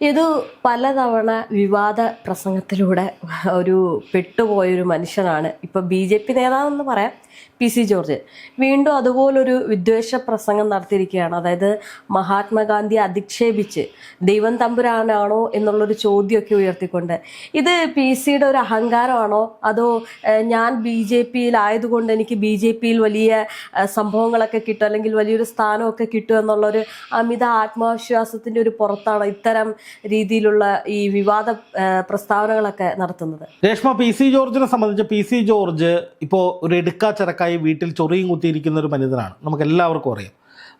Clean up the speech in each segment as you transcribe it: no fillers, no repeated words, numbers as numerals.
ഇത് പലതവണ വിവാദ പ്രസംഗത്തിലൂടെ ഒരു പെട്ടുപോയൊരു മനുഷ്യനാണ്. ഇപ്പോൾ BJP നേതാവെന്ന് പറയാം, PC ജോർജ്. വീണ്ടും അതുപോലൊരു വിദ്വേഷ പ്രസംഗം നടത്തിയിരിക്കുകയാണ്. അതായത് മഹാത്മാഗാന്ധിയെ അധിക്ഷേപിച്ച് ദൈവം തമ്പുരാനാണോ എന്നുള്ളൊരു ചോദ്യമൊക്കെ ഉയർത്തിക്കൊണ്ട്. ഇത് PC-യുടെ ഒരു അഹങ്കാരമാണോ, അതോ ഞാൻ BJP-യിലായതുകൊണ്ട് എനിക്ക് BJP-യിൽ വലിയ സംഭവങ്ങളൊക്കെ കിട്ടും, അല്ലെങ്കിൽ വലിയൊരു സ്ഥാനമൊക്കെ കിട്ടും എന്നുള്ളൊരു അമിത ആത്മവിശ്വാസത്തിൻ്റെ ഒരു പുറത്താണോ ഇത്തരം രീതിയിലുള്ള ഈ വിവാദ പ്രസ്താവനകളൊക്കെ നടത്തുന്നത്? രേഷ്മ, PC ജോർജിനെ സംബന്ധിച്ച് PC ജോർജ് ഇപ്പോൾ ഒരു എടുക്കാച്ചരക്കായി വീട്ടിൽ ചൊറിയും കുത്തിയിരിക്കുന്ന ഒരു മനിതനാണ്. നമുക്ക് എല്ലാവർക്കും അറിയാം.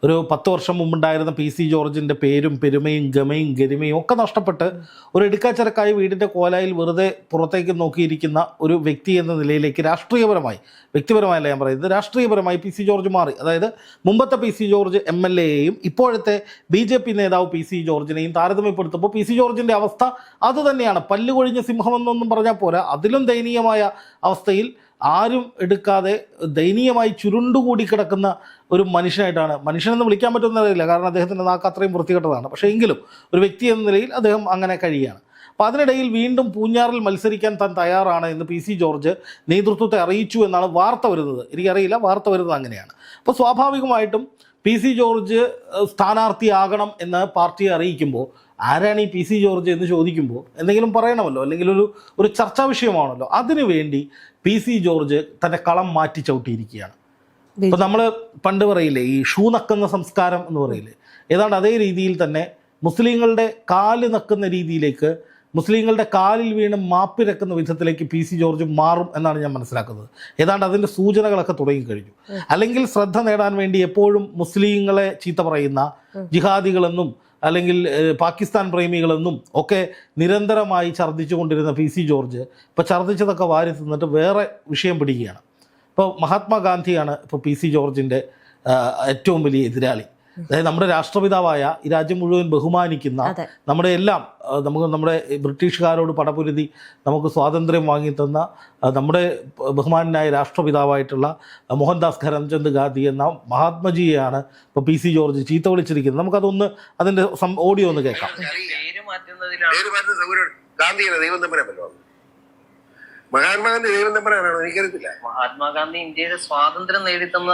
ഒരു 10 വർഷം മുമ്പുണ്ടായിരുന്ന PC ജോർജിൻ്റെ പേരും പെരുമയും ഗമയും ഗരിമയും ഒക്കെ നഷ്ടപ്പെട്ട് ഒരു എടുക്കാച്ചരക്കായി വീടിൻ്റെ കോലായിൽ വെറുതെ പുറത്തേക്ക് നോക്കിയിരിക്കുന്ന ഒരു വ്യക്തി എന്ന നിലയിലേക്ക് രാഷ്ട്രീയപരമായി, വ്യക്തിപരമായല്ല ഞാൻ പറയുന്നത്, രാഷ്ട്രീയപരമായി PC ജോർജ് മാറി. അതായത് മുമ്പത്തെ PC ജോർജ് MLA-യെയും ഇപ്പോഴത്തെ BJP നേതാവ് PC ജോർജിനെയും താരതമ്യപ്പെടുത്തുമ്പോൾ PC ജോർജിൻ്റെ അവസ്ഥ അതുതന്നെയാണ്. പല്ലുകൊഴിഞ്ഞ സിംഹമെന്നൊന്നും പറഞ്ഞാൽ പോരാ, അതിലും ദയനീയമായ അവസ്ഥയിൽ ആരും എടുക്കാതെ ദയനീയമായി ചുരുണ്ടുകൂടി കിടക്കുന്ന ഒരു മനുഷ്യനായിട്ടാണ്, മനുഷ്യനെന്ന് വിളിക്കാൻ പറ്റുന്നതറിയില്ല, കാരണം അദ്ദേഹത്തിൻ്റെ നാക്ക് അത്രയും വൃത്തികെട്ടതാണ്. പക്ഷേ എങ്കിലും ഒരു വ്യക്തി എന്ന നിലയിൽ അദ്ദേഹം അങ്ങനെ കഴിയുകയാണ്. അപ്പോൾ അതിനിടയിൽ വീണ്ടും പൂഞ്ഞാറിൽ മത്സരിക്കാൻ താൻ തയ്യാറാണ് എന്ന് PC ജോർജ് നേതൃത്വത്തെ അറിയിച്ചു എന്നാണ് വാർത്ത വരുന്നത്. എനിക്കറിയില്ല, വാർത്ത വരുന്നത് അങ്ങനെയാണ്. അപ്പോൾ സ്വാഭാവികമായിട്ടും PC ജോർജ് സ്ഥാനാർത്ഥിയാകണം എന്ന് പാർട്ടിയെ അറിയിക്കുമ്പോൾ ആരാണ് ഈ PC ജോർജ് എന്ന് ചോദിക്കുമ്പോൾ എന്തെങ്കിലും പറയണമല്ലോ, അല്ലെങ്കിൽ ഒരു ചർച്ചാ വിഷയമാണല്ലോ. അതിനുവേണ്ടി PC ജോർജ് തൻ്റെ കളം മാറ്റി ചവിട്ടിയിരിക്കുകയാണ്. ഇപ്പോൾ നമ്മൾ പണ്ട് പറയില്ലേ, ഈ ഷൂ നക്കുന്ന സംസ്കാരം എന്ന് പറയില്ലേ, ഏതാണ്ട് അതേ രീതിയിൽ തന്നെ മുസ്ലിങ്ങളുടെ കാല് നക്കുന്ന രീതിയിലേക്ക്, മുസ്ലിങ്ങളുടെ കാലിൽ വീണ് മാപ്പിരക്കുന്ന വിധത്തിലേക്ക് PC ജോർജ് മാറും എന്നാണ് ഞാൻ മനസ്സിലാക്കുന്നത്. ഏതാണ്ട് അതിൻ്റെ സൂചനകളൊക്കെ തുടങ്ങിക്കഴിഞ്ഞു. അല്ലെങ്കിൽ ശ്രദ്ധ നേടാൻ വേണ്ടി എപ്പോഴും മുസ്ലിങ്ങളെ ചീത്ത പറയുന്ന ജിഹാദികളെന്നും അല്ലെങ്കിൽ പാകിസ്ഥാൻ പ്രേമികളെന്നും ഒക്കെ നിരന്തരമായി ഛർദ്ദിച്ചു കൊണ്ടിരുന്ന PC ജോർജ് ഇപ്പോൾ ഛർദ്ദിച്ചതൊക്കെ വാരി തിന്നിട്ട് വേറെ വിഷയം പിടിക്കുകയാണ്. ഇപ്പോൾ മഹാത്മാഗാന്ധിയാണ് ഇപ്പോൾ PC ജോർജിൻ്റെ ഏറ്റവും വലിയ എതിരാളി. അതായത് നമ്മുടെ രാഷ്ട്രപിതാവായ, ഈ രാജ്യം മുഴുവൻ ബഹുമാനിക്കുന്ന, നമ്മുടെ എല്ലാം നമ്മുടെ ബ്രിട്ടീഷുകാരോട് പടപൊരുതി നമുക്ക് സ്വാതന്ത്ര്യം വാങ്ങിത്തന്ന നമ്മുടെ ബഹുമാനായ രാഷ്ട്രപിതാവായിട്ടുള്ള മോഹൻദാസ് കരംചന്ദ് ഗാന്ധി എന്ന മഹാത്മജിയെയാണ് ഇപ്പോൾ PC ജോർജ് ചീത്ത വിളിച്ചിരിക്കുന്നത്. നമുക്കതൊന്ന് അതിൻ്റെ ഓഡിയോ ഒന്ന് കേൾക്കാം. മഹാത്മാഗാന്ധി ദൈവം തമ്പുരാനാണോ എനിക്കറിയത്തില്ല. മഹാത്മാഗാന്ധി ഇന്ത്യയുടെ സ്വാതന്ത്ര്യം നേടിത്തന്ന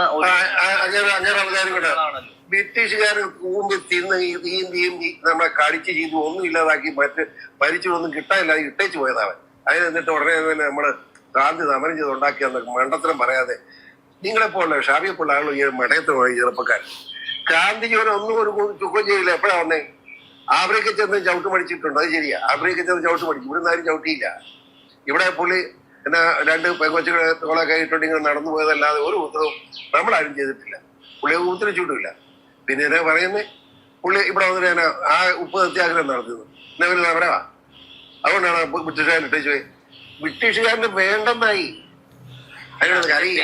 ബ്രിട്ടീഷുകാർ കൂമ്പി തിന്ന് തീയും നമ്മളെ കടിച്ച് ചെയ്തു ഒന്നും ഇല്ലാതാക്കി മറ്റ് ഭരിച്ചൊന്നും കിട്ടാനില്ലാതെ ഇട്ടേച്ച് പോയതാണ്. അതിന് എന്നിട്ട് ഉടനെ തന്നെ നമ്മള് ഗാന്ധി സമരം ചെയ്ത് ഉണ്ടാക്കിയെന്ന മണ്ടത്തരം പറയാതെ നിങ്ങളെപ്പോലുള്ള ഷാബിയെപ്പോലുള്ള ആളുകൾ ഈ മടയത്ത് പോയി ചെറുപ്പക്കാർ ഗാന്ധിജിവനെ ഒന്നും ഒരു ചുക്കം ചെയ്യില്ല. എപ്പോഴാ വന്നേ? ആഫ്രിക്ക ചെന്ന് ചവിട്ട് പഠിച്ചിട്ടുണ്ട്, അത് ശരിയാ. ആഫ്രിക്ക ചെന്ന് ചവിട്ട് പഠിച്ചു, ഇവിടുന്ന് ആരും ചവിട്ടിയില്ല. ഇവിടെ പുള്ളി എന്നാ 2 പെങ്കൊച്ചുകളെ തോളൊക്കെ ഇട്ടുകൊണ്ട് ഇങ്ങനെ നടന്നു പോയതല്ലാതെ ഒരു ഉത്തരവും നമ്മളാരും ചെയ്തിട്ടില്ല. പുള്ളിയെ ഉത്തരവിച്ചിട്ടില്ല. പിന്നെ എന്നാ പറയുന്നത്, പുള്ളി ഇവിടെ വന്നിട്ട് ഞാൻ ആ ഉപ്പ് സത്യാഗ്രഹം നടത്തുന്നത് എന്നാ പിന്നെ അവരാ. അതുകൊണ്ടാണ് ബ്രിട്ടീഷുകാരൻ ഇട്ടേച്ചു പോയി. ബ്രിട്ടീഷുകാരന് വേണ്ടെന്നായി. അതിനോട് അറിയില്ല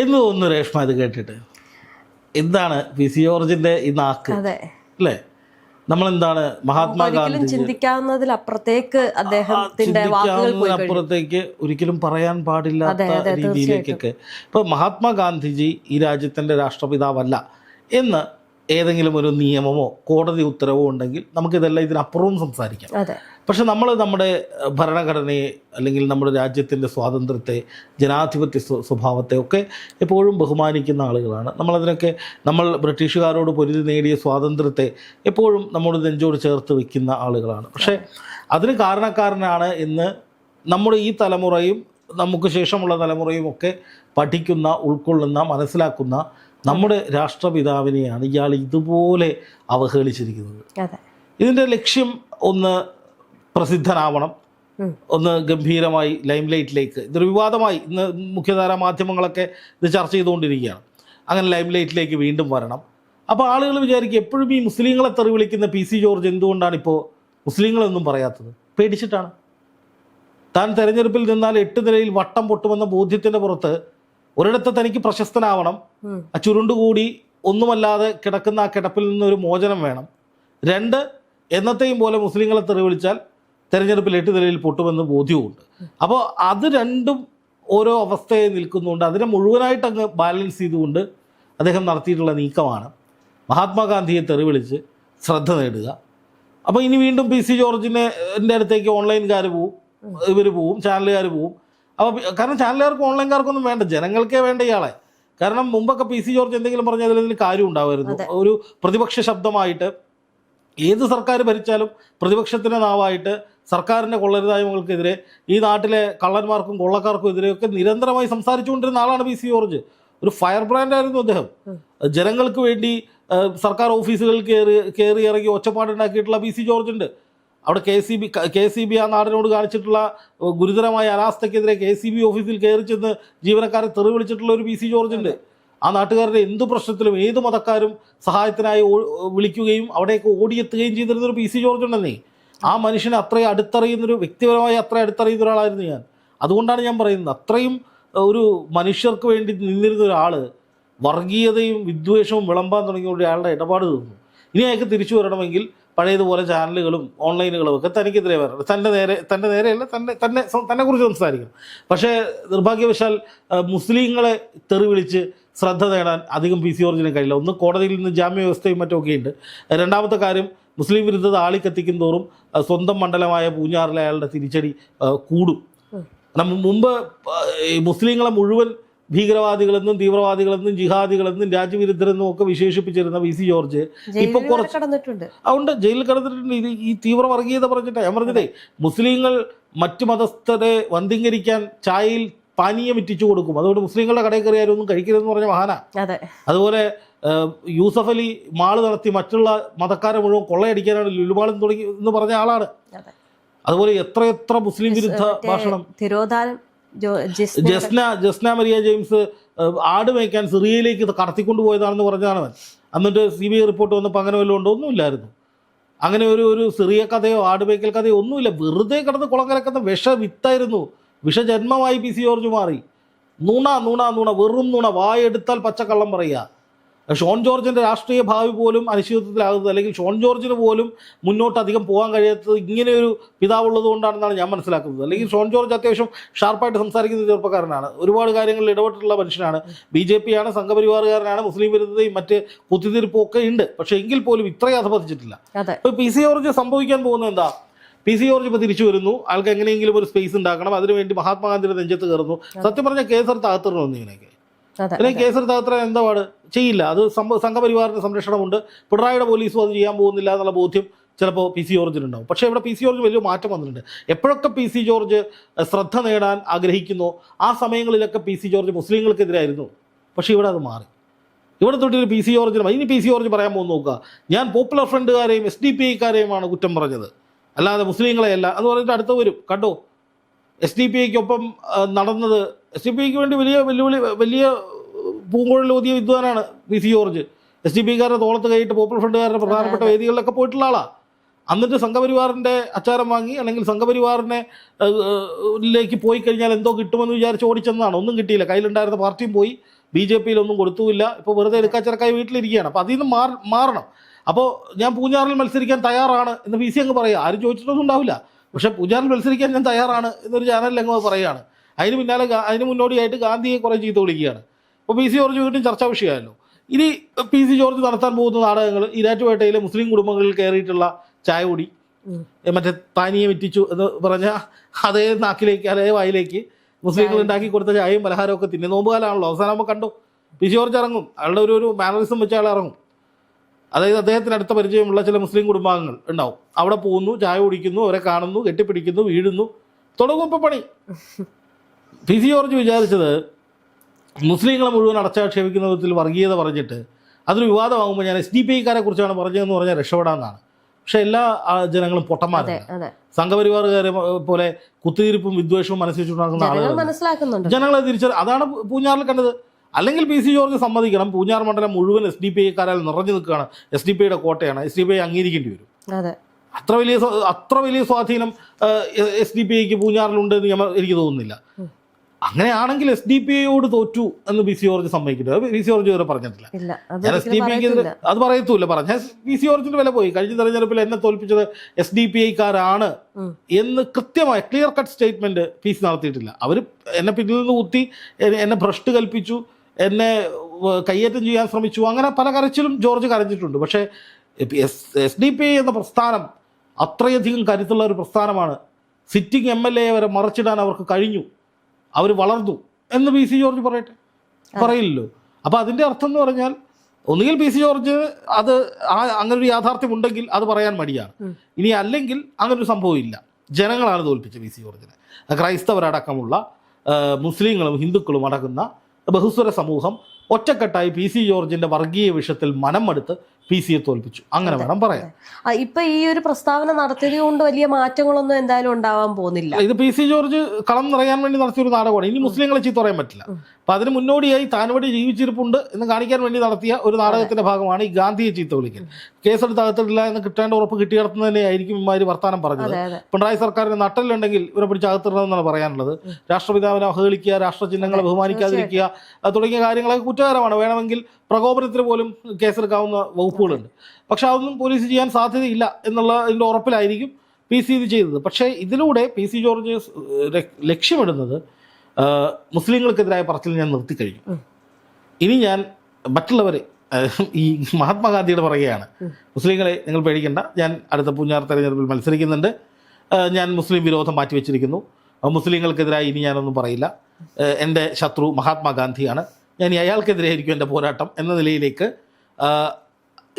എന്ന് തോന്നുന്നു രേഷ്മ ഇത് കേട്ടിട്ട്. എന്താണ് PC ജോർജിന്റെ ഈ നാക്ക് അല്ലേ? നമ്മളെന്താണ് മഹാത്മാഗാന്ധി ചിന്തിക്കാവുന്നതിലപ്പുറത്തേക്ക് അദ്ദേഹത്തിന്റെ അപ്പുറത്തേക്ക് ഒരിക്കലും പറയാൻ പാടില്ലാത്ത രീതിയിലേക്കൊക്കെ. ഇപ്പൊ മഹാത്മാഗാന്ധിജി ഈ രാജ്യത്തിന്റെ രാഷ്ട്രപിതാവല്ല എന്ന് ഏതെങ്കിലും ഒരു നിയമമോ കോടതി ഉത്തരവോ ഉണ്ടെങ്കിൽ നമുക്കിതെല്ലാം ഇതിനപ്പുറവും സംസാരിക്കാം. പക്ഷെ നമ്മൾ നമ്മുടെ ഭരണഘടനയെ, അല്ലെങ്കിൽ നമ്മുടെ രാജ്യത്തിൻ്റെ സ്വാതന്ത്ര്യത്തെ, ജനാധിപത്യ സ്വഭാവത്തെ ഒക്കെ എപ്പോഴും ബഹുമാനിക്കുന്ന ആളുകളാണ്. നമ്മൾ ബ്രിട്ടീഷുകാരോട് പൊരുതി നേടിയ സ്വാതന്ത്ര്യത്തെ എപ്പോഴും നമ്മുടെ നെഞ്ചോട് ചേർത്ത് വയ്ക്കുന്ന ആളുകളാണ്. പക്ഷേ അതിന് കാരണക്കാരനാണ് എന്ന് നമ്മുടെ ഈ തലമുറയും നമുക്ക് ശേഷമുള്ള തലമുറയും ഒക്കെ പഠിക്കുന്ന, ഉൾക്കൊള്ളുന്ന, മനസ്സിലാക്കുന്ന നമ്മുടെ രാഷ്ട്രപിതാവിനെയാണ് ഇയാൾ ഇതുപോലെ അവഹേളിച്ചിരിക്കുന്നത്. ഇതിൻ്റെ ലക്ഷ്യം ഒന്ന് പ്രസിദ്ധനാവണം, ഒന്ന് ഗംഭീരമായി ലൈംലൈറ്റിലേക്ക്, ഇതൊരു വിവാദമായി ഇന്ന് മുഖ്യധാരാ മാധ്യമങ്ങളൊക്കെ ഇത് ചർച്ച ചെയ്തുകൊണ്ടിരിക്കുകയാണ്. അങ്ങനെ ലൈംലൈറ്റിലേക്ക് വീണ്ടും വരണം. അപ്പോൾ ആളുകൾ വിചാരിക്കും എപ്പോഴും ഈ മുസ്ലിങ്ങളെ തെറി വിളിക്കുന്ന PC ജോർജ് എന്തുകൊണ്ടാണ് ഇപ്പോൾ മുസ്ലിങ്ങളൊന്നും പറയാത്തത്? പേടിച്ചിട്ടാണ്. താൻ തെരഞ്ഞെടുപ്പിൽ നിന്നാൽ 8 നിലയിൽ വട്ടം പൊട്ടുമെന്ന ബോധ്യത്തിൻ്റെ പുറത്ത് ഒരിടത്ത് തനിക്ക് പ്രശസ്തനാവണം, ആ ചുരുണ്ടുകൂടി ഒന്നുമല്ലാതെ കിടക്കുന്ന ആ കിടപ്പിൽ നിന്നൊരു മോചനം വേണം. 2, എന്നത്തെയും പോലെ മുസ്ലിങ്ങളെ തെറി വിളിച്ചാൽ തെരഞ്ഞെടുപ്പിൽ 8 നിലയിൽ പൊട്ടുമെന്ന് ബോധ്യവുമുണ്ട്. അപ്പോൾ അത് രണ്ടും ഓരോ അവസ്ഥയെ നിൽക്കുന്നുണ്ട്. അതിനെ മുഴുവനായിട്ട് അങ്ങ് ബാലൻസ് ചെയ്തുകൊണ്ട് അദ്ദേഹം നടത്തിയിട്ടുള്ള നീക്കമാണ് മഹാത്മാഗാന്ധിയെ തെറി വിളിച്ച് ശ്രദ്ധ നേടുക, അപ്പോൾ ഇനി വീണ്ടും PC ജോർജിൻ്റെ അടുത്തേക്ക് ഓൺലൈൻകാർ പോവും, ഇവർ പോവും, ചാനലുകാർ പോവും. അപ്പോൾ കാരണം ചാനലുകാർക്കും ഓൺലൈൻകാർക്കൊന്നും വേണ്ട, ജനങ്ങൾക്കേ വേണ്ട ഇയാളെ. കാരണം മുമ്പൊക്കെ PC ജോർജ് എന്തെങ്കിലും പറഞ്ഞാൽ അതിൽ കാര്യം ഉണ്ടാവുമായിരുന്നു. ഒരു പ്രതിപക്ഷ ശബ്ദമായിട്ട് ഏത് സർക്കാർ ഭരിച്ചാലും പ്രതിപക്ഷത്തിൻ്റെ നാവായിട്ട് സർക്കാരിൻ്റെ കൊള്ളരുതായ്മകൾക്കെതിരെ, ഈ നാട്ടിലെ കള്ളന്മാർക്കും കൊള്ളക്കാർക്കും എതിരെയൊക്കെ നിരന്തരമായി സംസാരിച്ചുകൊണ്ടിരുന്ന ആളാണ് PC ജോർജ്. ഒരു ഫയർ ബ്രാൻഡായിരുന്നു അദ്ദേഹം. ജനങ്ങൾക്ക് വേണ്ടി സർക്കാർ ഓഫീസുകളിൽ കയറി ഇറങ്ങി ഒച്ചപ്പാടുണ്ടാക്കിയിട്ടുള്ള PC ജോർജ് ഉണ്ട്. അവിടെ KCB ആ നാടിനോട് കാണിച്ചിട്ടുള്ള ഗുരുതരമായ അനാസ്ഥയ്ക്കെതിരെ KCB ഓഫീസിൽ കയറി ചെന്ന് ജീവനക്കാരെ തെറി വിളിച്ചിട്ടുള്ള ഒരു PC ജോർജ് ഉണ്ട്. ആ നാട്ടുകാരുടെ എന്ത് പ്രശ്നത്തിലും ഏത് മതക്കാരും സഹായത്തിനായി വിളിക്കുകയും അവിടേക്ക് ഓടിയെത്തുകയും ചെയ്തിരുന്നൊരു PC ജോർജ് ഉണ്ടെന്നേ. ആ മനുഷ്യനെ അത്രയും അടുത്തറിയുന്നൊരു, വ്യക്തിപരമായി അത്രയും അടുത്തറിയുന്ന ഒരാളായിരുന്നു ഞാൻ. അതുകൊണ്ടാണ് ഞാൻ പറയുന്നത്, അത്രയും ഒരു മനുഷ്യർക്ക് വേണ്ടി നിന്നിരുന്ന ഒരാൾ വർഗീയതയും വിദ്വേഷവും വിളമ്പാൻ തുടങ്ങിയ ഒരാളുടെ ഇടപാട് തീർന്നു. ഇനി അയാൾക്ക് തിരിച്ചു വരണമെങ്കിൽ പഴയതുപോലെ ചാനലുകളും ഓൺലൈനുകളും ഒക്കെ തനിക്കെതിരെ വരണം. തൻ്റെ നേരെയല്ല, തന്നെ കുറിച്ച് സംസാരിക്കണം. പക്ഷേ നിർഭാഗ്യവശാൽ മുസ്ലിങ്ങളെ തെറി വിളിച്ച് ശ്രദ്ധ നേടാൻ അധികം PC ജോർജിന് കഴിയില്ല. ഒന്ന്, കോടതിയിൽ നിന്ന് ജാമ്യ വ്യവസ്ഥയും മറ്റുമൊക്കെ ഉണ്ട്. രണ്ടാമത്തെ കാര്യം, മുസ്ലിം വിരുദ്ധത ആളിക്കത്തിക്കും തോറും സ്വന്തം മണ്ഡലമായ പൂഞ്ഞാറിലെ അയാളുടെ തിരിച്ചടി കൂടും. മുമ്പ് മുസ്ലിങ്ങളെ മുഴുവൻ ഭീകരവാദികളെന്നും തീവ്രവാദികളെന്നും ജിഹാദികളെന്നും രാജ്യവിരുദ്ധരെന്നും ഒക്കെ വിശേഷിപ്പിച്ചിരുന്ന PC ജോർജ് ഇപ്പൊ കുറച്ച് അതുകൊണ്ട് ജയിലിൽ കിടന്നിട്ടുണ്ട്. ഈ തീവ്രവർഗീയത പറഞ്ഞിട്ട് ഞാൻ പറഞ്ഞതേ, മുസ്ലിങ്ങൾ മറ്റു മതസ്ഥരെ വന്ധീകരിക്കാൻ ചായയിൽ പാനീയം ഇറ്റിച്ചു കൊടുക്കും, അതുകൊണ്ട് മുസ്ലിങ്ങളുടെ കടയിൽ കയറിയാലും ഒന്നും കഴിക്കരുതെന്ന് പറഞ്ഞ മഹാന. അതുപോലെ യൂസഫ് അലി മാള് നടത്തി മറ്റുള്ള മതക്കാരെ മുഴുവൻ കൊള്ളയടിക്കാനാണ് ലുലുമാളും തുടങ്ങി എന്ന് പറഞ്ഞ ആളാണ്. അതുപോലെ എത്ര മുസ്ലിം വിരുദ്ധ ഭാഷണം. ജസ്ന മരിയ ജെയിംസ് ആട് മേയ്ക്കാൻ സിറിയയിലേക്ക് കടത്തിക്കൊണ്ടുപോയതാണെന്ന് പറഞ്ഞാണ് അവൻ. എന്നിട്ട് CBI റിപ്പോർട്ട് വന്നപ്പോൾ അങ്ങനെ വല്ലതും ഉണ്ടോ? ഒന്നുമില്ലായിരുന്നു. അങ്ങനെ ഒരു സിറിയ കഥയോ ആട് മേയ്ക്കൽ കഥയോ ഒന്നുമില്ല. വെറുതെ കിടന്ന് കുളം കലക്കുന്ന വിഷവിത്തായിരുന്നു. വിഷജന്മമായി PC ജോർജ് മാറി. നുണ വെറും നുണ, വായെടുത്താൽ പച്ചക്കള്ളം പറയുക. ഷോൺ ജോർജിൻ്റെ രാഷ്ട്രീയ ഭാവി പോലും അനിശ്ചിതത്വത്തിലാകുന്നത്, അല്ലെങ്കിൽ ഷോൺ ജോർജിന് പോലും മുന്നോട്ട് അധികം പോകാൻ കഴിയാത്തത് ഇങ്ങനെയൊരു പിതാവുള്ളത് കൊണ്ടാണെന്നാണ് ഞാൻ മനസ്സിലാക്കുന്നത്. അല്ലെങ്കിൽ ഷോൺ ജോർജ് അത്യാവശ്യം ഷാർപ്പായിട്ട് സംസാരിക്കുന്ന ചെറുപ്പക്കാരനാണ്, ഒരുപാട് കാര്യങ്ങളിൽ ഇടപെട്ടിട്ടുള്ള മനുഷ്യനാണ്, BJP ആണ്, സംഘപരിവാറുകാരനാണ്, മുസ്ലിം വിരുദ്ധതയും മറ്റ് കുത്തിത്തിരിപ്പും ഒക്കെ ഉണ്ട്. പക്ഷേ എങ്കിൽ പോലും ഇത്രയും അധപതിച്ചിട്ടില്ല. ഇപ്പോൾ PC ജോർജ് സംഭവിക്കാൻ പോകുന്നത് എന്താ? PC ജോർജ് ഇപ്പോൾ തിരിച്ചു വരുന്നു, ആൾക്ക് എങ്ങനെയെങ്കിലും ഒരു സ്പേസ് ഉണ്ടാക്കണം, അതിനുവേണ്ടി മഹാത്മാഗാന്ധിയുടെ നെഞ്ചത്ത് കയറുന്നു. സത്യം പറഞ്ഞാൽ കേസെടുത്ത് അകത്തിറങ്ങുന്നു. ഇങ്ങനെയൊക്കെ അല്ലെങ്കിൽ കേസെടുത്ത് അകത്തിറാൻ എന്താ പാട്? ചെയ്യില്ല. അത് സംഘപരിവാറിന് സംരക്ഷണമുണ്ട്, പിണറായിയുടെ പോലീസും അത് ചെയ്യാൻ പോകുന്നില്ല എന്നുള്ള ബോധ്യം ചിലപ്പോൾ PC ജോർജിനുണ്ടാവും. പക്ഷേ ഇവിടെ PC ജോർജ് വലിയ മാറ്റം വന്നിട്ടുണ്ട്. എപ്പോഴൊക്കെ PC ജോർജ് ശ്രദ്ധ നേടാൻ ആഗ്രഹിക്കുന്നു ആ സമയങ്ങളിലൊക്കെ PC ജോർജ് മുസ്ലിങ്ങൾക്കെതിരായിരുന്നു. പക്ഷേ ഇവിടെ അത് മാറി. ഇവിടെ തൊട്ടൊരു PC ജോർജിന് ഇനി PC ജോർജ് പറയാൻ പോകുന്ന നോക്കുക, ഞാൻ പോപ്പുലർ ഫ്രണ്ടുകാരെയും SDPIക്കാരെയുമാണ് കുറ്റം പറഞ്ഞത്, അല്ലാതെ മുസ്ലിങ്ങളെയല്ല എന്ന് പറഞ്ഞിട്ട് അടുത്ത് വരും. കണ്ടോ, SDPIക്കൊപ്പം നടന്നത്, SDPIക്ക് വേണ്ടി വലിയ പൂങ്കുഴലോതിയ വിദ്വാനാണ് PC ജോർജ്. SDPIക്കാരുടെ തോളത്ത് കൈയിട്ട് പോപ്പുലർ ഫ്രണ്ടുകാരുടെ പ്രധാനപ്പെട്ട വേദികളിലൊക്കെ പോയിട്ടുള്ള ആളാണ്. എന്നിട്ട് സംഘപരിവാറിൻ്റെ അച്ചാരം വാങ്ങി, അല്ലെങ്കിൽ സംഘപരിവാറിനെ ലേക്ക് പോയി കഴിഞ്ഞാൽ എന്തോ കിട്ടുമെന്ന് വിചാരിച്ച് ഓടിച്ചെന്നതാണ്. ഒന്നും കിട്ടിയില്ല. കയ്യിലുണ്ടായിരുന്ന പാർട്ടിയും പോയി, BJPയിലൊന്നും കൊടുത്തുമില്ല. ഇപ്പോൾ വെറുതെ എടുക്കാച്ചിറക്കായി വീട്ടിലിരിക്കുകയാണ്. അപ്പോൾ അതിൽ നിന്ന് മാറണം. അപ്പോൾ ഞാൻ പൂഞ്ഞാറിൽ മത്സരിക്കാൻ തയ്യാറാണ് എന്ന് PC അങ്ങ് പറയുക. ആരും ചോദിച്ചിട്ടൊന്നും ഉണ്ടാവില്ല. പക്ഷേ പൂഞ്ഞാറിൽ മത്സരിക്കാൻ ഞാൻ തയ്യാറാണ് എന്നൊരു ചാനലിൽ അങ്ങ് പറയുകയാണ്. അതിന് മുന്നോടിയായിട്ട് ഗാന്ധിയെ കുറേ ചീത്ത വിളിക്കുകയാണ്. അപ്പോൾ PC ജോർജ് വീണ്ടും ചർച്ചാ വിഷയമായല്ലോ. ഇനി PC ജോർജ് നടത്താൻ പോകുന്ന നാടകങ്ങൾ, ഈരാറ്റുപേട്ടയിലെ മുസ്ലിം കുടുംബങ്ങളിൽ കയറിയിട്ടുള്ള ചായ കുടി, മറ്റേ പാനീയം ഇറ്റിച്ചു എന്ന് പറഞ്ഞ അതേ നാക്കിലേക്ക് അതേ വായിലേക്ക് മുസ്ലിങ്ങൾ ഉണ്ടാക്കി കൊടുത്ത ചായയും പലഹാരവും ഒക്കെ തിന്നെ. നോമ്പുകാലാണല്ലോ, അവസാനമാകുമ്പോൾ കണ്ടു PC ജോർജ് ഇറങ്ങും. അയാളുടെ ഒരു മാനറിസം വെച്ച ആൾ ഇറങ്ങും. അതായത് അദ്ദേഹത്തിന് അടുത്ത പരിചയമുള്ള ചില മുസ്ലിം കുടുംബാംഗങ്ങൾ ഉണ്ടാവും. അവിടെ പോകുന്നു, ചായ കുടിക്കുന്നു, അവരെ കാണുന്നു, കെട്ടിപ്പിടിക്കുന്നു, വീഴുന്നു, തുടങ്ങും ഇപ്പോൾ പണി. PC ജോർജ് വിചാരിച്ചത് മുസ്ലിങ്ങളെ മുഴുവൻ അടച്ചാക്ഷേപിക്കുന്ന വിധത്തിൽ വർഗീയത പറഞ്ഞിട്ട് അതൊരു വിവാദമാകുമ്പോൾ ഞാൻ SDPIക്കാരെ കുറിച്ചാണ് പറഞ്ഞതെന്ന് പറഞ്ഞാൽ രക്ഷപ്പെടാമെന്നാണ്. പക്ഷെ എല്ലാ ജനങ്ങളും പൊട്ടന്മാരാണ്. സംഘപരിവാറുകാരെ പോലെ കുത്തിയിരിപ്പും വിദ്വേഷവും മനസ്സിലാക്കുന്ന ആളുകൾ ജനങ്ങളെ അതാണ് പൂഞ്ഞാറിൽ കണ്ടത്. അല്ലെങ്കിൽ PC ജോർജ് സമ്മതിക്കണം, പൂഞ്ഞാർ മണ്ഡലം മുഴുവൻ SDPIക്കാരാൽ നിറഞ്ഞു നിൽക്കുകയാണ്, SDPIയുടെ കോട്ടയാണ്, SDPI അംഗീകരിക്കേണ്ടി വരും. അത്ര വലിയ സ്വാധീനം SDPIക്ക് പൂഞ്ഞാറിലുണ്ടെന്ന് എനിക്ക് തോന്നുന്നില്ല. അങ്ങനെയാണെങ്കിൽ SDPIയോട് തോറ്റു എന്ന് PC ജോർജ് സമ്മതിക്കില്ല. PC ജോർജ് വരെ പറഞ്ഞിട്ടില്ല. ഞാൻ SDPIക്ക് അത് പറയത്തുമില്ല. പറഞ്ഞ PC ജോർജിന്റെ വില പോയി. കഴിഞ്ഞ തെരഞ്ഞെടുപ്പിൽ എന്നെ തോൽപ്പിച്ചത് SDPIക്കാരാണ് എന്ന് കൃത്യമായ ക്ലിയർ കട്ട് സ്റ്റേറ്റ്മെന്റ് PC നടത്തിയിട്ടില്ല. അവർ എന്നെ പിന്നിൽ നിന്ന് കുത്തി, എന്നെ ഭ്രഷ്ട് കൽപ്പിച്ചു, എന്നെ കയ്യേറ്റം ചെയ്യാൻ ശ്രമിച്ചു, അങ്ങനെ പല കരച്ചിലും ജോർജ് കരഞ്ഞിട്ടുണ്ട്. പക്ഷേ SDPI എന്ന പ്രസ്ഥാനം അത്രയധികം കരുത്തുള്ള ഒരു പ്രസ്ഥാനമാണ്. സിറ്റിംഗ് MLA വരെ മറച്ചിടാൻ അവർക്ക് കഴിഞ്ഞു, അവർ വളർന്നു എന്ന് PC ജോർജ് പറയട്ടെ? പറയില്ലല്ലോ. അപ്പോൾ അതിൻ്റെ അർത്ഥം എന്ന് പറഞ്ഞാൽ ഒന്നുകിൽ PC ജോർജ് അത് അങ്ങനൊരു യാഥാർത്ഥ്യം ഉണ്ടെങ്കിൽ അത് പറയാൻ മടിയാണ്, ഇനി അല്ലെങ്കിൽ അങ്ങനൊരു സംഭവം ഇല്ല. ജനങ്ങളാണ് തോൽപ്പിച്ചത് PC ജോർജിനെ. ക്രൈസ്തവരടക്കമുള്ള മുസ്ലിങ്ങളും ഹിന്ദുക്കളും അടങ്ങുന്ന ബഹുസ്വര സമൂഹം ഒറ്റക്കെട്ടായി PC ജോർജിന്റെ വർഗീയ വിഷയത്തിൽ മനം മടുത്ത് PC യെ തോൽപ്പിച്ചു, അങ്ങനെ വേണം പറയാൻ. ഇപ്പൊ ഈ ഒരു പ്രസ്താവന നടത്തിയത് കൊണ്ട് വലിയ മാറ്റങ്ങളൊന്നും എന്തായാലും ഉണ്ടാവാൻ പോകുന്നില്ല. ഇത് PC ജോർജ് കളം നിറയാൻ വേണ്ടി നടത്തിയൊരു നാടകമാണ്. ഇനി മുസ്ലിങ്ങളെ ചീത്ത പറയാൻ പറ്റില്ല. അപ്പൊ അതിന് മുന്നോടിയായി താനുവടി ജീവിച്ചിരിപ്പുണ്ട് എന്ന് കാണിക്കാൻ വേണ്ടി നടത്തിയ ഒരു നാടകത്തിന്റെ ഭാഗമാണ് ഈ ഗാന്ധിയെ ചീത്ത വിളിക്കൽ. കേസെടുത്ത് അകത്തിട്ടില്ല എന്ന് കിട്ടേണ്ട ഉറപ്പ് കിട്ടിയിടത്തുനിന്ന് തന്നെയായിരിക്കും ഇമാര് വർത്താനം പറഞ്ഞത്. പിണറായി സർക്കാരിന് നട്ടലുണ്ടെങ്കിൽ ഇവരെ പിടിച്ച് അകത്തിടണമെന്നാണ് പറയാനുള്ളത്. രാഷ്ട്രപിതാവിനെ അവഹേളിക്കുക, രാഷ്ട്രചിഹ്നങ്ങളെ ബഹുമാനിക്കാതിരിക്കുക തുടങ്ങിയ കാര്യങ്ങളൊക്കെ കുറ്റകരമാണ്. വേണമെങ്കിൽ പ്രകോപനത്തിന് പോലും കേസെടുക്കാവുന്ന വകുപ്പുകളുണ്ട്. പക്ഷെ അതൊന്നും പോലീസ് ചെയ്യാൻ സാധ്യതയില്ല എന്നുള്ള ഇതിൻ്റെ ഉറപ്പിലായിരിക്കും PC ഇത് ചെയ്തത്. പക്ഷേ ഇതിലൂടെ PC ജോർജ് ലക്ഷ്യമിടുന്നത് മുസ്ലിങ്ങൾക്കെതിരായ പറച്ചിൽ ഞാൻ നിർത്തിക്കഴിഞ്ഞു. ഇനി ഞാൻ മറ്റുള്ളവരെ ഈ മഹാത്മാഗാന്ധിയുടെ പറയുകയാണ്, മുസ്ലിങ്ങളെ നിങ്ങൾ പേടിക്കേണ്ട, ഞാൻ അടുത്ത പൂഞ്ഞാർ തെരഞ്ഞെടുപ്പിൽ മത്സരിക്കുന്നുണ്ട്, ഞാൻ മുസ്ലിം വിരോധം മാറ്റിവെച്ചിരിക്കുന്നു, മുസ്ലിങ്ങൾക്കെതിരായി ഇനി ഞാനൊന്നും പറയില്ല, എൻ്റെ ശത്രു മഹാത്മാഗാന്ധിയാണ്, ഞാൻ അയാൾക്കെതിരെ ആയിരിക്കും എൻ്റെ പോരാട്ടം എന്ന നിലയിലേക്ക്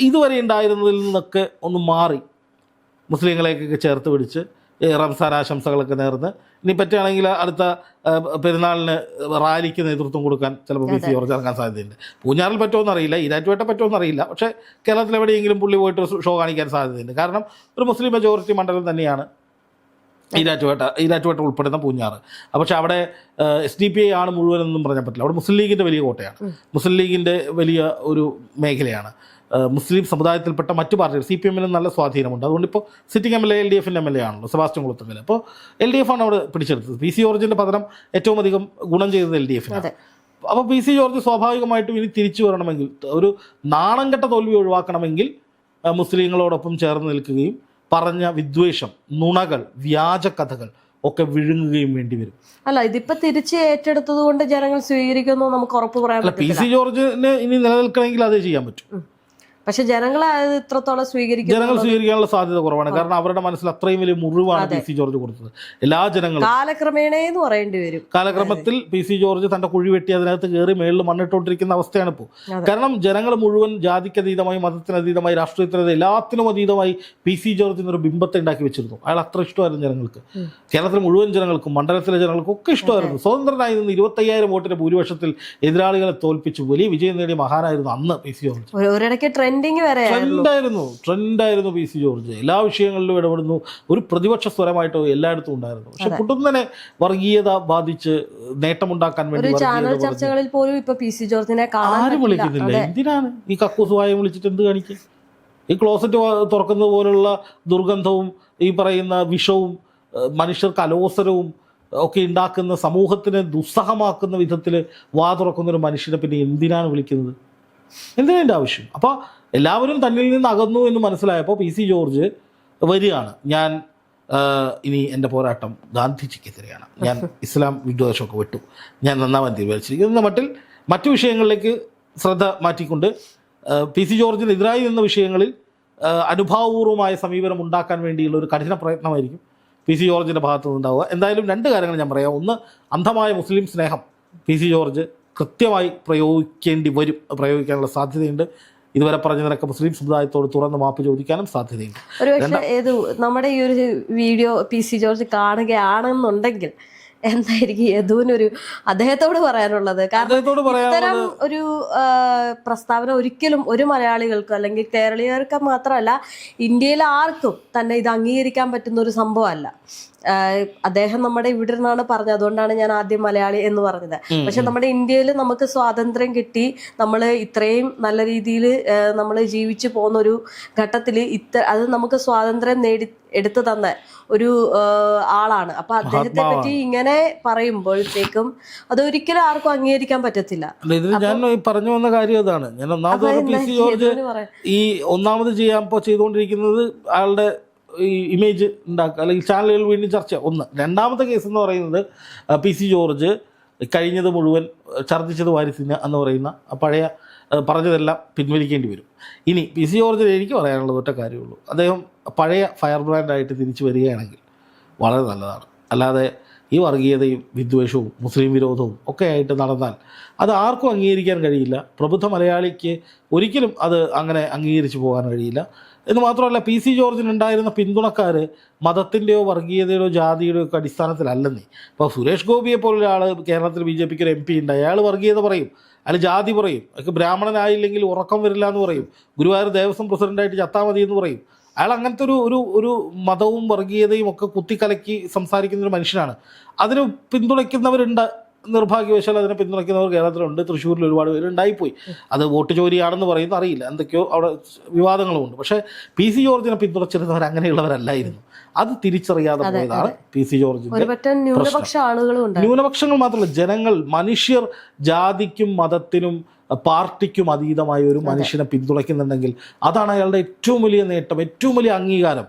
ഇതുവരെ ഉണ്ടായിരുന്നതിൽ നിന്നൊക്കെ ഒന്ന് മാറി മുസ്ലിങ്ങളെയൊക്കെ ചേർത്ത് പിടിച്ച് റംസാൻ ആശംസകളൊക്കെ നേർന്ന് ഇനി പറ്റുകയാണെങ്കിൽ അടുത്ത പെരുന്നാളിന് റാലിക്ക് നേതൃത്വം കൊടുക്കാൻ ചിലപ്പോൾ PC ജോർജ് ഇറങ്ങാൻ സാധ്യതയുണ്ട്. പൂഞ്ഞാറിൽ പറ്റുമോ അറിയില്ല, ഈരാറ്റുപേട്ട പറ്റുമോ അറിയില്ല, പക്ഷേ കേരളത്തിൽ എവിടെയെങ്കിലും പുള്ളി പോയിട്ട് ഷോ കാണിക്കാൻ സാധ്യതയുണ്ട്. കാരണം ഒരു മുസ്ലിം മെജോറിറ്റി മണ്ഡലം തന്നെയാണ് ഈരാറ്റുപേട്ട ഉൾപ്പെടുന്ന പൂഞ്ഞാറ്. പക്ഷെ അവിടെ SDPI ആണ് മുഴുവനൊന്നും പറയാൻ പറ്റില്ല. അവിടെ മുസ്ലിം ലീഗിൻ്റെ വലിയ കോട്ടയാണ്, മുസ്ലിം ലീഗിൻ്റെ വലിയ ഒരു മേഖലയാണ്. മുസ്ലിം സമുദായത്തിൽപ്പെട്ട മറ്റു പാർട്ടികൾ CPM-ന് നല്ല സ്വാധീനമുണ്ട്. അതുകൊണ്ട് ഇപ്പോൾ സിറ്റിംഗ് MLA LDF-ൻ്റെ MLA ആണല്ലോ സെബാസ്റ്റ്യൻ കുളത്തുങ്കൽ. അപ്പോൾ LDF ആണ് അവിടെ പിടിച്ചെടുത്തത്. PC ജോർജിൻ്റെ പതനം ഏറ്റവും അധികം ഗുണം ചെയ്തത് LDF-നാണ്. അപ്പോൾ PC ജോർജ് സ്വാഭാവികമായിട്ടും ഇനി തിരിച്ചു വരണമെങ്കിൽ, ഒരു നാണംകെട്ട തോൽവി ഒഴിവാക്കണമെങ്കിൽ മുസ്ലിങ്ങളോടൊപ്പം ചേർന്ന് നിൽക്കുകയും പറഞ്ഞ വിദ്വേഷം, നുണകൾ, വ്യാജ കഥകൾ ഒക്കെ വിഴുങ്ങുകയും വേണ്ടി വരും. അല്ല, ഇതിപ്പോ തിരിച്ച് ഏറ്റെടുത്തത് കൊണ്ട് ജനങ്ങൾ സ്വീകരിക്കുമെന്ന് നമുക്ക് ഉറപ്പ് പറയാൻ പറ്റില്ല. PC ജോർജിന് ഇനി നിലനിൽക്കണമെങ്കിൽ അതേ ചെയ്യാൻ പറ്റും. പക്ഷെ ജനങ്ങളെ ഇത്രത്തോളം സ്വീകരിക്കാനുള്ള സാധ്യത കുറവാണ്. കാരണം അവരുടെ മനസ്സിൽ അത്രയും വലിയ മുറിവാണ് PC ജോർജ് കൊടുത്തത്. എല്ലാ ജനങ്ങളും കാലക്രമേണ എന്ന് പറയേണ്ടി വരും. കാലക്രമത്തിൽ PC ജോർജ് തന്റെ കുഴി വെട്ടി അതിനകത്ത് കയറി മേളിൽ മണ്ണിട്ടോണ്ടിരിക്കുന്ന അവസ്ഥയാണ് ഇപ്പോൾ. കാരണം ജനങ്ങൾ മുഴുവൻ ജാതിക്കതീതമായി, മതത്തിനതീതമായി, രാഷ്ട്രീയത്തിനതീതമായി, എല്ലാത്തിനും അതീതമായി PC ജോർജിന് ഒരു ബിംബത്തെ ഉണ്ടാക്കി വെച്ചിരുന്നു. അയാൾ അത്ര ഇഷ്ടമായിരുന്നു ജനങ്ങൾക്ക്. കേരളത്തിലെ മുഴുവൻ ജനങ്ങൾക്കും മണ്ഡലത്തിലെ ജനങ്ങൾക്കും ഒക്കെ ഇഷ്ടമായിരുന്നു. സ്വതന്ത്രനായി നിന്ന് 25,000 വോട്ടിന്റെ ഭൂരിപക്ഷത്തിൽ എതിരാളികളെ തോൽപ്പിച്ചു വലിയ വിജയം നേടിയ മഹാനായിരുന്നു അന്ന് PC ജോർജ്. ഒരിടയ്ക്ക് ട്രെൻഡായിരുന്നു PC George. എല്ലാ വിഷയങ്ങളിലും ഇടപെടുന്നു, ഒരു പ്രതിപക്ഷ സ്വരമായിട്ട് എല്ലായിടത്തും ഉണ്ടായിരുന്നു. പക്ഷെ കുടുംബനെ വർഗീയത ബാധിച്ച് നേട്ടമുണ്ടാക്കാൻ വേണ്ടി ചാനൽ ചർച്ചകളിൽ പോലും ഇപ്പൊ PC ജോർജിനെ ആരും വിളിക്കുന്നില്ല. എന്തിനാണ് ഈ കക്കൂസ് വായം വിളിച്ചിട്ട് എന്ത് കാണിക്കുക? ഈ ക്ലോസറ്റ് തുറക്കുന്നത് പോലുള്ള ദുർഗന്ധവും ഈ പറയുന്ന വിഷവും മനുഷ്യർക്ക് അലോസരവും ഒക്കെ ഉണ്ടാക്കുന്ന, സമൂഹത്തിനെ ദുസ്സഹമാക്കുന്ന വിധത്തിൽ തുറക്കുന്ന ഒരു മനുഷ്യനെ പിന്നെ എന്തിനാണ് വിളിക്കുന്നത്? എന്തിനാ ആവശ്യം? അപ്പോൾ എല്ലാവരും തന്നിൽ നിന്ന് അകന്നു എന്ന് മനസ്സിലായപ്പോൾ PC ജോർജ് വരികയാണ്, ഞാൻ ഇനി എൻ്റെ പോരാട്ടം ഗാന്ധിജിക്കെതിരെയാണ്, ഞാൻ ഇസ്ലാം വിദ്വേഷമൊക്കെ വിട്ടു, ഞാൻ നന്നാവാൻ തീരുമാനിച്ചിരിക്കുന്നു എന്ന മട്ടിൽ മറ്റു വിഷയങ്ങളിലേക്ക് ശ്രദ്ധ മാറ്റിക്കൊണ്ട് PC ജോർജിനെതിരായി നിന്ന വിഷയങ്ങളിൽ അനുഭാവപൂർവമായ സമീപനം ഉണ്ടാക്കാൻ വേണ്ടിയുള്ള ഒരു കഠിന പ്രയത്നമായിരിക്കും PC ജോർജിൻ്റെ ഭാഗത്തു നിന്നുണ്ടാവുക. എന്തായാലും രണ്ട് കാര്യങ്ങൾ ഞാൻ പറയാം. ഒന്ന്, അന്ധമായ മുസ്ലിം സ്നേഹം PC ജോർജ് കൃത്യമായി പ്രയോഗിക്കാനുള്ള സാധ്യതയുണ്ട്. ഇതുവരെ പറഞ്ഞതിനൊക്കെ മുസ്ലിം സമുദായത്തോട് തുറന്ന് മാപ്പ് ചോദിക്കാനും സാധ്യതയുണ്ട്. ഒരുപക്ഷെ നമ്മുടെ ഈ ഒരു വീഡിയോ PC ജോർജ് കാണുകയാണെന്നുണ്ടെങ്കിൽ എന്തായിരിക്കും യദുവിനൊരു അദ്ദേഹത്തോട് പറയാനുള്ളത്? കാരണം ഇത്തരം ഒരു പ്രസ്താവന ഒരിക്കലും ഒരു മലയാളികൾക്കും അല്ലെങ്കിൽ കേരളീയർക്ക് മാത്രമല്ല, ഇന്ത്യയിലെ ആർക്കും തന്നെ ഇത് അംഗീകരിക്കാൻ പറ്റുന്ന ഒരു സംഭവമല്ല. അദ്ദേഹം നമ്മുടെ ഇവിടെ നിന്നാണ് പറഞ്ഞത്, അതുകൊണ്ടാണ് ഞാൻ ആദ്യം മലയാളി എന്ന് പറഞ്ഞത്. പക്ഷെ നമ്മുടെ ഇന്ത്യയിൽ നമുക്ക് സ്വാതന്ത്ര്യം കിട്ടി, നമ്മൾ ഇത്രയും നല്ല രീതിയിൽ നമ്മൾ ജീവിച്ചു പോകുന്ന ഒരു ഘട്ടത്തിൽ അത് നമുക്ക് സ്വാതന്ത്ര്യം എടുത്തു തന്ന ഒരു ആളാണ്. അപ്പൊ അദ്ദേഹത്തെ പറ്റി ഇങ്ങനെ പറയുമ്പോഴത്തേക്കും അതൊരിക്കലും ആർക്കും അംഗീകരിക്കാൻ പറ്റത്തില്ല. ഞാൻ പറഞ്ഞു വന്ന കാര്യം അതാണ്. ഞാൻ ഒന്നാമത് ചെയ്തുകൊണ്ടിരിക്കുന്നത് അയാളുടെ ഈ ഇമേജ് ഉണ്ടാക്കുക, അല്ലെങ്കിൽ ചാനലുകൾ വീണ്ടും ചർച്ച. ഒന്ന്. രണ്ടാമത്തെ കേസ് എന്ന് പറയുന്നത് PC ജോർജ് കഴിഞ്ഞത് മുഴുവൻ ഛർദ്ദിച്ചത് വാരിസിന് എന്ന് പറയുന്ന പഴയ പറഞ്ഞതെല്ലാം പിൻവലിക്കേണ്ടി വരും. ഇനി പി സി ജോർജിന് എനിക്ക് പറയാനുള്ളത് ഒറ്റ കാര്യമുള്ളൂ, അദ്ദേഹം പഴയ ഫയർ ബ്രാൻഡായിട്ട് തിരിച്ചു വരികയാണെങ്കിൽ വളരെ നല്ലതാണ്. അല്ലാതെ ഈ വർഗീയതയും വിദ്വേഷവും മുസ്ലിം വിരോധവും ഒക്കെ ആയിട്ട് നടന്നാൽ അത് ആർക്കും അംഗീകരിക്കാൻ കഴിയില്ല. പ്രബുദ്ധ മലയാളിക്ക് ഒരിക്കലും അത് അങ്ങനെ അംഗീകരിച്ചു പോകാൻ കഴിയില്ല. എന്ന് മാത്രമല്ല, പി സി ജോർജിനുണ്ടായിരുന്ന പിന്തുണക്കാർ മതത്തിൻ്റെയോ വർഗീയതയുടെയോ ജാതിയുടെയോ ഒക്കെ അടിസ്ഥാനത്തിലല്ലെന്നേ. ഇപ്പോൾ സുരേഷ് ഗോപിയെ പോലുള്ള ആൾ കേരളത്തിൽ BJPക്ക് ഒരു MP ഉണ്ട്, അയാൾ വർഗീയത പറയും, അയാൾ ജാതി പറയും, അയാൾക്ക് ബ്രാഹ്മണനായില്ലെങ്കിൽ ഉറക്കം വരില്ല എന്ന് പറയും, ഗുരുവായൂർ ദേവസ്വം പ്രസിഡൻ്റായിട്ട് ചത്താൽ മതി എന്ന് പറയും. അയാൾ അങ്ങനത്തെ ഒരു മതവും വർഗീയതയും ഒക്കെ കുത്തിക്കലക്കി സംസാരിക്കുന്നൊരു മനുഷ്യനാണ്. അതിന് പിന്തുണയ്ക്കുന്നവരുണ്ട്, നിർഭാഗ്യവശാൽ അതിനെ പിന്തുണയ്ക്കുന്നവർ കേരളത്തിലുണ്ട്. തൃശ്ശൂരിൽ ഒരുപാട് പേര് ഉണ്ടായിപ്പോയി. അത് വോട്ട് ചോരിയാണെന്ന് പറയുന്നത് അറിയില്ല, എന്തൊക്കെയോ അവിടെ വിവാദങ്ങളുമുണ്ട്. പക്ഷേ പി സി ജോർജിനെ പിന്തുണച്ചിരുന്നവർ അങ്ങനെയുള്ളവരല്ലായിരുന്നു. അത് തിരിച്ചറിയാതെ പോയതാണ് പി സി ജോർജിന്റെ പ്രശ്നം. ന്യൂനപക്ഷങ്ങൾ മാത്രമല്ല, ജനങ്ങൾ, മനുഷ്യർ ജാതിക്കും മതത്തിനും പാർട്ടിക്കും അതീതമായ ഒരു മനുഷ്യനെ പിന്തുണയ്ക്കുന്നുണ്ടെങ്കിൽ അതാണ് അയാളുടെ ഏറ്റവും വലിയ നേട്ടം, ഏറ്റവും വലിയ അംഗീകാരം.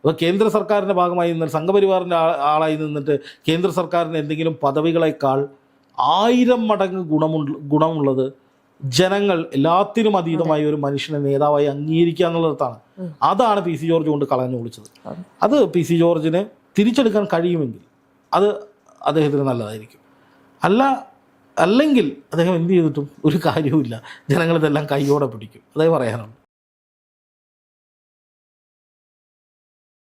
അപ്പോൾ കേന്ദ്ര സർക്കാരിൻ്റെ ഭാഗമായി നിന്ന് സംഘപരിവാറിൻ്റെ ആളായി നിന്നിട്ട് കേന്ദ്ര സർക്കാരിന് എന്തെങ്കിലും പദവികളെക്കാൾ 1000 മടങ്ങ് ഗുണമുള്ളത് ജനങ്ങൾ എല്ലാത്തിനും അതീതമായ ഒരു മനുഷ്യനെ നേതാവായി അംഗീകരിക്കുക എന്നുള്ളതാണ്. അതാണ് പി സി ജോർജ് കൊണ്ട് കളഞ്ഞു കുളിച്ചത്. അത് പി സി ജോർജിന് തിരിച്ചെടുക്കാൻ കഴിയുമെങ്കിൽ അത് അദ്ദേഹത്തിന് നല്ലതായിരിക്കും. അല്ലെങ്കിൽ അദ്ദേഹം എന്ത് ചെയ്തിട്ടും ഒരു കാര്യവുമില്ല, ജനങ്ങളിതെല്ലാം കൈയോടെ പിടിക്കും. അതേ പറയാനുള്ളൂ.